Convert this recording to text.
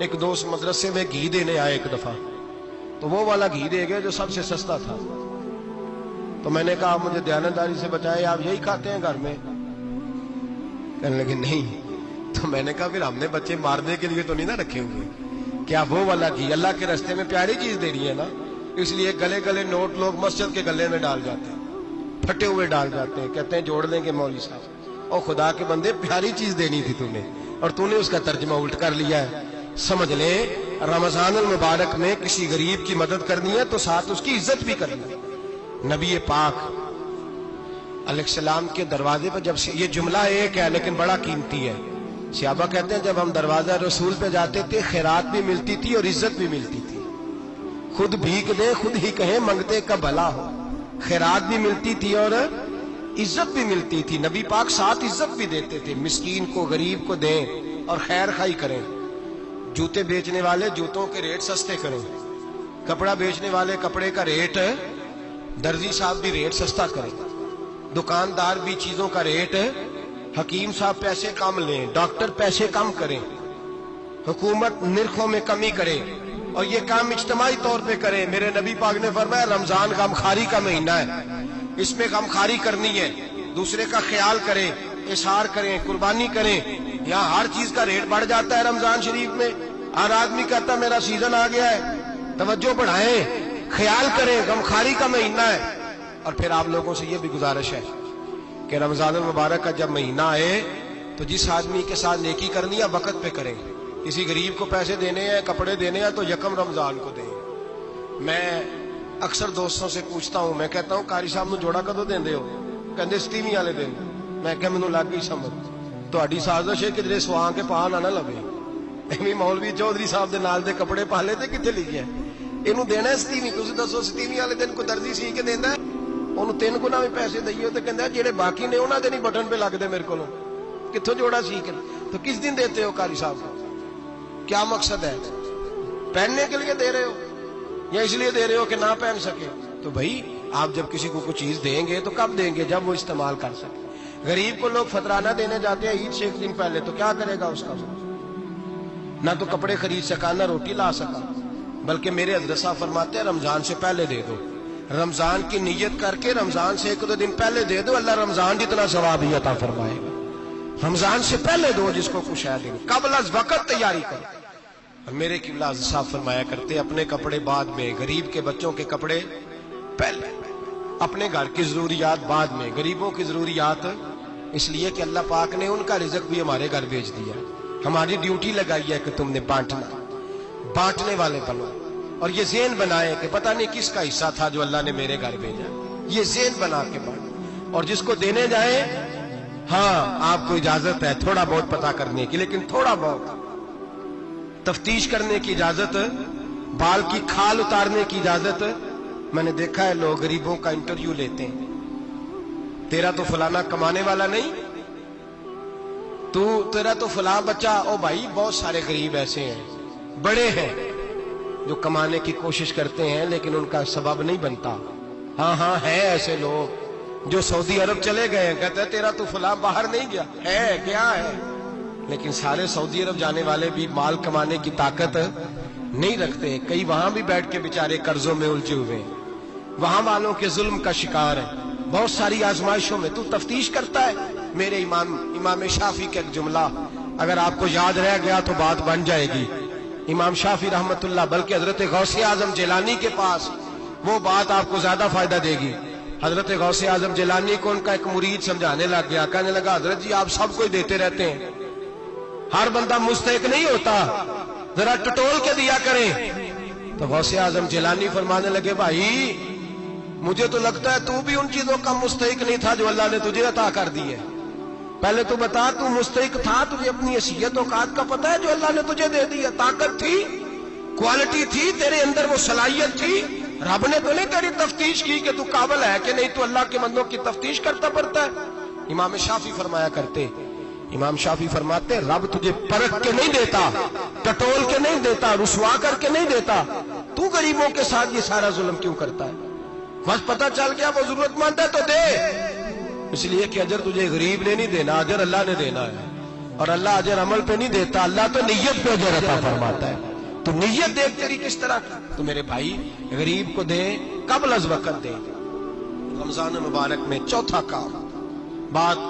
ایک دوست مدرسے میں گھی دینے آئے ایک دفعہ، تو وہ والا گھی دے گئے جو سب سے سستا تھا. تو میں نے کہا مجھے دیانتداری سے بچائے، آپ یہی کھاتے ہیں گھر میں؟ کہنے لگے نہیں. تو میں نے کہا پھر ہم نے بچے مارنے کے لیے تو نہیں نہ رکھے ہوئے، کیا وہ والا گھی اللہ کے راستے میں پیاری چیز دے رہی ہے نا، اس لیے گلے گلے نوٹ لوگ مسجد کے گلے میں ڈال جاتے ہیں، پھٹے ہوئے ڈال جاتے ہیں، کہتے ہیں جوڑ لیں گے مولوی صاحب. اور خدا کے بندے پیاری چیز دینی تھی تم نے، اور تو نے اس کا ترجمہ الٹ کر لیا ہے. سمجھ لیں رمضان المبارک میں کسی غریب کی مدد کرنی ہے تو ساتھ اس کی عزت بھی کرنی ہے. نبی پاک علیہ السلام کے دروازے پر جب یہ جملہ ایک ہے لیکن بڑا قیمتی ہے. صحابہ کہتے ہیں جب ہم دروازہ رسول پہ جاتے تھے خیرات بھی ملتی تھی اور عزت بھی ملتی تھی. خود بھیک دے خود ہی کہیں منگتے کا بھلا ہو، خیرات بھی ملتی تھی اور عزت بھی ملتی تھی. نبی پاک ساتھ عزت بھی دیتے تھے، مسکین کو غریب کو دیں اور خیر خائی کریں. جوتے بیچنے والے جوتوں کے ریٹ سستے کریں، کپڑا بیچنے والے کپڑے کا ریٹ، درزی صاحب بھی ریٹ سستا کریں، دکاندار بھی چیزوں کا ریٹ، حکیم صاحب پیسے کم لیں، ڈاکٹر پیسے کم کریں، حکومت نرخوں میں کمی کرے، اور یہ کام اجتماعی طور پہ کرے. میرے نبی پاک نے فرمایا رمضان غمخواری کا مہینہ ہے، اس میں غمخواری کرنی ہے، دوسرے کا خیال کریں، اظہار کریں، قربانی کریں. یہاں ہر چیز کا ریٹ بڑھ جاتا ہے رمضان شریف میں. ہر آدمی کہتا میرا سیزن آ گیا ہے، توجہ بڑھائیں، خیال کریں، غمخواری کا مہینہ ہے. اور پھر آپ لوگوں سے یہ بھی گزارش ہے کہ رمضان المبارک کا جب مہینہ آئے تو جس آدمی کے ساتھ نیکی کرنی ہے وقت پہ کریں. کسی غریب کو پیسے دینے ہیں، کپڑے دینے ہیں تو یکم رمضان کو دیں. میں اکثر دوستوں سے پوچھتا ہوں، میں کہتا ہوں قاری صاحب نو جوڑا کدو دیندے ہو؟ کہندے 27 والے دن. میں کہ مینوں لگ گئی سمجھ، تہاڈی سازش ہے کدھر سواں کے پا نہ لوے. ایویں مولوی چودھری صاحب دے نال دے کپڑے پا لے تے کتنے لکھیا اینوں دینا 27. تسی دسو 27 والے دن کو درزی سی کے دیندا ہے، انہوں 3 گنا بھی پیسے دئیے تو کہندا جڑے باقی نے انہاں دے نہیں بٹن پہ لگ دے میرے کولوں، کتھوں جوڑا سی کے. تو کس دن دیتے ہو قاری صاحب کو؟ کیا مقصد ہے؟ پہننے کے لیے دے رہے ہو یا اس لیے دے رہے ہو کہ نہ پہن سکے؟ تو بھائی آپ جب کسی کو کوئی چیز دیں گے تو کب دیں گے؟ جب وہ استعمال کر سکے. غریب کو لوگ فطرانہ دینے جاتے ہیں عید سے ایک دن پہلے، تو کیا کرے گا اس کا؟ نہ تو کپڑے خرید سکا نہ روٹی لا سکا. بلکہ میرے حضرت صاحب فرماتے ہیں رمضان سے پہلے دے دو، رمضان کی نیت کر کے رمضان سے 1-2 دن پہلے دے دو، اللہ رمضان جتنا ثواب ہی عطا فرمائے گا. رمضان سے پہلے دو جس کو کچھ ہے دن، قبل از وقت تیاری کرو. اور میرے قبلہ صاحب فرمایا کرتے اپنے کپڑے بعد میں، غریب کے بچوں کے کپڑے پہلے، اپنے گھر کی ضروریات بعد میں، غریبوں کی ضروریات. اس لیے کہ اللہ پاک نے ان کا رزق بھی ہمارے گھر بھیج دیا. ہماری ڈیوٹی لگائی ہے کہ تم نے بانٹنا، بانٹنے والے بنو. اور یہ ذہن بنائے کہ پتہ نہیں کس کا حصہ تھا جو اللہ نے میرے گھر بھیجا. یہ ذہن بنا کے بانٹ. اور جس کو دینے جائیں، ہاں آپ کو اجازت ہے تھوڑا بہت پتہ کرنے کی، لیکن تھوڑا بہت تفتیش کرنے کی اجازت، بال کی کھال اتارنے کی اجازت. میں نے دیکھا ہے لوگ غریبوں کا انٹرویو لیتے ہیں، تیرا تو فلانا کمانے والا نہیں، تیرا تو فلاں بچہ. او بھائی بہت سارے غریب ایسے ہیں، بڑے ہیں جو کمانے کی کوشش کرتے ہیں لیکن ان کا سبب نہیں بنتا. ہاں ہے ایسے لوگ جو سعودی عرب چلے گئے ہیں، کہتے ہیں تیرا تو فلاں باہر نہیں گیا. ہے کیا ہے؟ لیکن سارے سعودی عرب جانے والے بھی مال کمانے کی طاقت نہیں رکھتے. کئی وہاں بھی بیٹھ کے بیچارے قرضوں میں الجھے ہوئے ہیں، وہاں والوں کے ظلم کا شکار ہیں، بہت ساری آزمائشوں میں. تو تفتیش کرتا ہے. میرے امام شافعی کا ایک جملہ اگر آپ کو یاد رہ گیا تو بات بن جائے گی. امام شافعی رحمت اللہ، بلکہ حضرت غوث اعظم جیلانی کے پاس وہ بات آپ کو زیادہ فائدہ دے گی. حضرت غوث اعظم جیلانی کو ان کا ایک مرید سمجھانے لگ گیا، کہنے لگا حضرت جی آپ سب کو ہی دیتے رہتے ہیں، ہر بندہ مستحق نہیں ہوتا، ذرا ٹٹول کے دیا کریں. تو غوث اعظم جیلانی فرمانے لگے بھائی مجھے تو لگتا ہے تو بھی ان چیزوں کا مستحق نہیں تھا جو اللہ نے تجھے عطا کر دی ہے. پہلے تو بتا تو مستحق تھا، تجھے اپنی حیثیت اوقات کا پتہ ہے جو اللہ نے تجھے دے دی ہے؟ طاقت تھی، کوالٹی تھی تیرے اندر، وہ صلاحیت تھی. رب نے تو نہیں تیری تفتیش کی کہ تو قابل ہے کہ نہیں، تو اللہ کے بندوں کی تفتیش کرتا پڑتا ہے. امام شافعی فرمایا کرتے، امام شافعی فرماتے رب تجھے پرکھ کے نہیں دیتا، ٹٹول کے نہیں دیتا، رسوا کر کے نہیں دیتا. تو غریبوں کے ساتھ یہ سارا ظلم کیوں کرتا ہے؟ بس پتہ چل گیا وہ ضرورت مند ہے تو دے، اس لیے کہ اجر تجھے غریب نے نہیں دینا، اجر اللہ نے دینا ہے. اور اللہ اجر عمل پہ نہیں دیتا، اللہ تو نیت پہ اجر عطا فرماتا ہے. تو نیت دیکھ تیری کس طرح کی. تو میرے بھائی غریب کو دے، قبل از وقت دے. رمضان مبارک میں چوتھا کام، بات